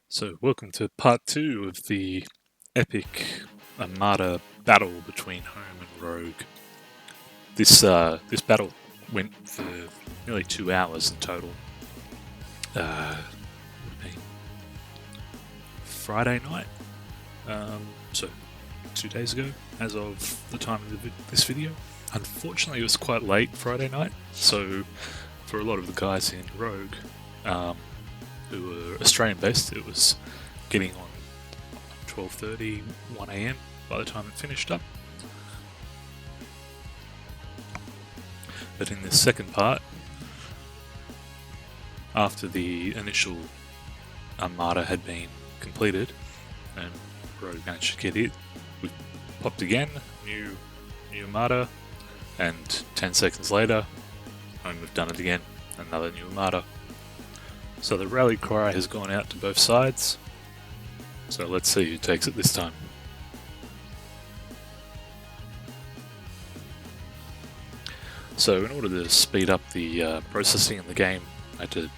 So, welcome to part 2 of the epic Armada battle between HOM and Rogue. This battle went for nearly 2 hours in total. Would have been Friday night, so 2 days ago, as of the time of this video. Unfortunately, it was quite late Friday night, so for a lot of the guys in Rogue, who were Australian based, it was getting on 12:30, 1 AM by the time it finished up. But in this second part, after the initial Armada had been completed and Rogue managed to get it, we popped again, new Armada, and 10 seconds later, we've done it again, another new Armada. So the rally cry has gone out to both sides, so let's see who takes it this time. So in order to speed up the processing in the game, I had to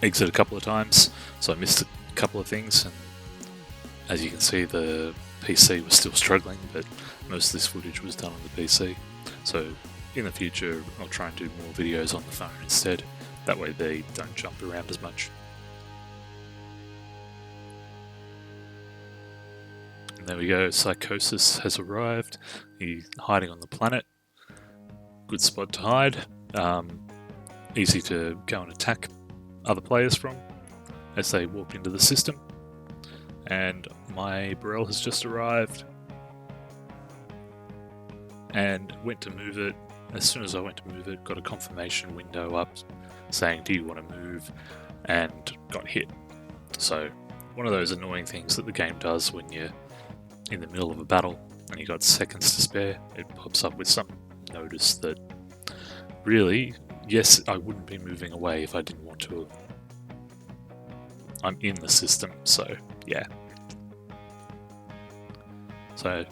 exit a couple of times, so I missed a couple of things, and as you can see the PC was still struggling, but most of this footage was done on the PC. So in the future I'll try and do more videos on the phone instead. That way they don't jump around as much. And there we go, Psychosis has arrived. He's hiding on the planet. Good spot to hide. Easy to go and attack other players from as they walk into the system. And my Burrell has just arrived and went to move it. As soon as I went to move it, got a confirmation window up saying, do you want to move? And got hit. So one of those annoying things that the game does when you're in the middle of a battle and you've got seconds to spare, it pops up with some notice that really, yes, I wouldn't be moving away if I didn't want to. I'm in the system, so yeah. So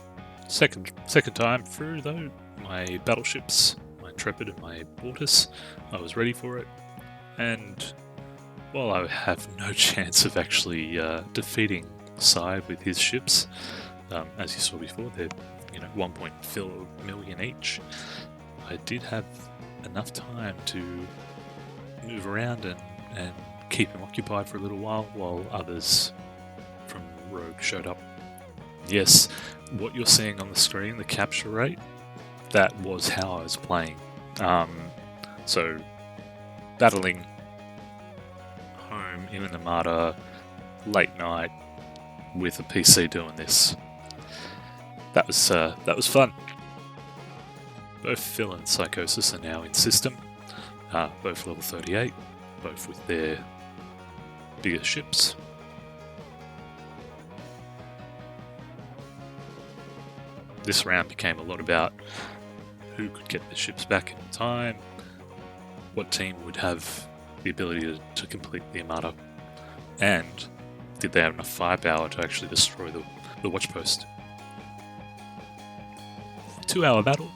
second time through though, my battleships, my Intrepid and my Mortis, I was ready for it. And while I have no chance of actually defeating Psy with his ships, as you saw before, they're 1.4 million each. I did have enough time to move around and keep him occupied for a little while others from Rogue showed up. Yes, what you're seeing on the screen, the capture rate, that was how I was playing. So battling HOM in an Armada late night with a PC doing this, that was fun. Both Phil and Psychosis are now in system, both level 38, both with their bigger ships. This round became a lot about who could get the ships back in time, what team would have the ability to complete the Armada, and did they have enough firepower to actually destroy the watch post. 2-hour battle,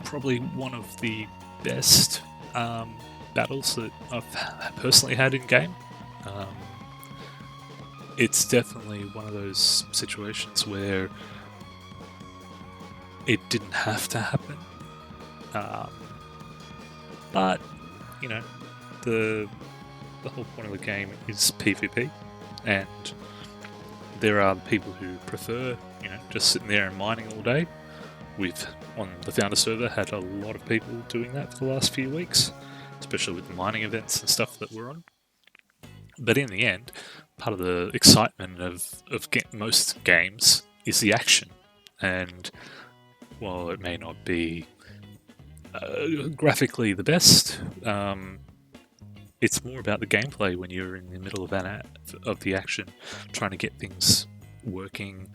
probably one of the best battles that I've personally had in game. It's definitely one of those situations where it didn't have to happen, but the whole point of the game is PvP, and there are people who prefer just sitting there and mining all day. We've, on the Founder server, had a lot of people doing that for the last few weeks, especially with the mining events and stuff that we're on. But in the end, part of the excitement of most games is the action, and while it may not be graphically the best, it's more about the gameplay when you're in the middle of the action, trying to get things working,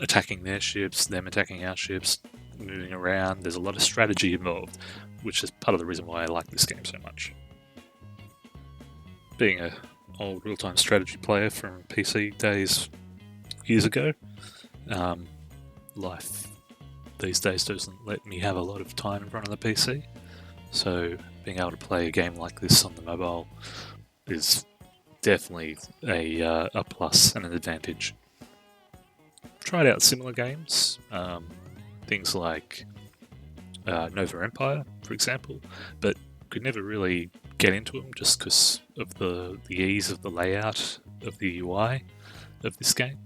attacking their ships, them attacking our ships, moving around. There's a lot of strategy involved, which is part of the reason why I like this game so much. Being an old real-time strategy player from PC days years ago, life these days doesn't let me have a lot of time in front of the PC, so being able to play a game like this on the mobile is definitely a plus and an advantage. Tried out similar games, things like Nova Empire, for example, but could never really get into them just because of the ease of the layout of the UI of this game.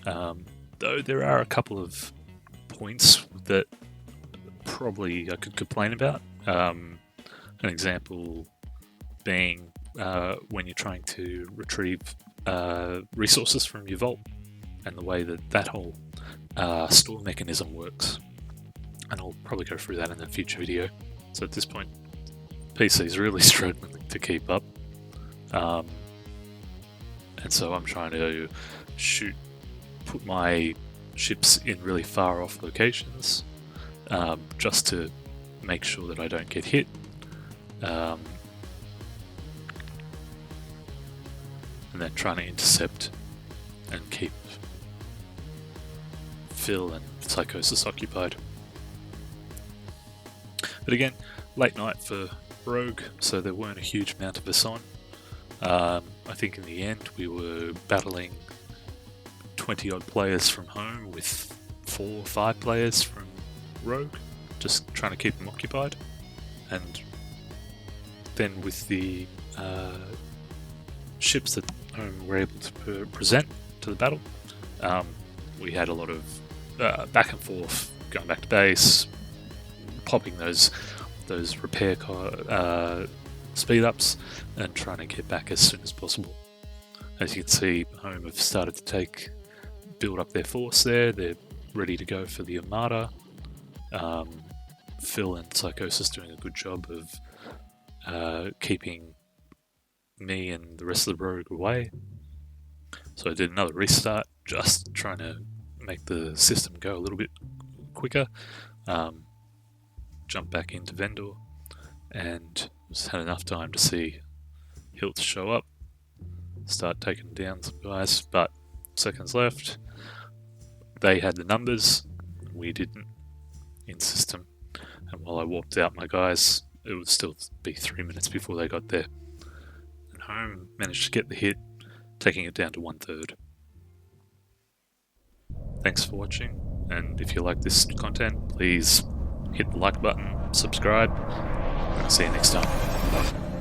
Though there are a couple of points that probably I could complain about. An example being when you're trying to retrieve resources from your vault and the way that whole store mechanism works. And I'll probably go through that in a future video. So at this point, PC is really struggling to keep up. And so I'm trying to put my ships in really far off locations, just to make sure that I don't get hit. And then trying to intercept and keep Phil and Psychosis occupied. But again, late night for Rogue, so there weren't a huge amount of us on. I think in the end we were battling 20 odd players from home with 4 or 5 players from Rogue, just trying to keep them occupied. And then with the ships that home were able to present to the battle, we had a lot of back and forth, going back to base, popping those repair speed ups and trying to get back as soon as possible. As you can see, home have started to build up their force there. They're ready to go for the Armada. Phil and Psychosis doing a good job of keeping me and the rest of the Rogue away. So I did another restart, just trying to make the system go a little bit quicker. Jump back into Vendor and just had enough time to see Hilt show up, start taking down some guys, but seconds left. They had the numbers, we didn't in system. And while I warped out my guys, it would still be 3 minutes before they got there. And home managed to get the hit, taking it down to 1/3. Thanks for watching, and if you like this content, please hit the like button, subscribe, and I'll see you next time.